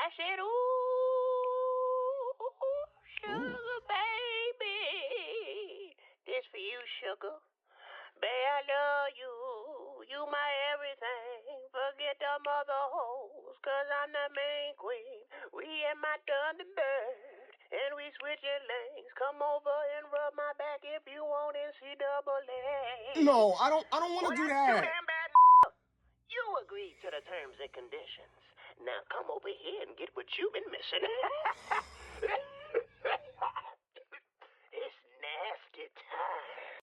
I said, ooh, sugar baby. This for you, sugar. Babe, I love you. You my everything. Forget the mother hoes, cause I'm the main queen. We and my Thunderbird, and we switching lanes. Come over and rub my back if you want NCAA. No, I don't want to do That's too that. damn bad. You agreed to the terms and conditions. Now come over here and get what you've been missing.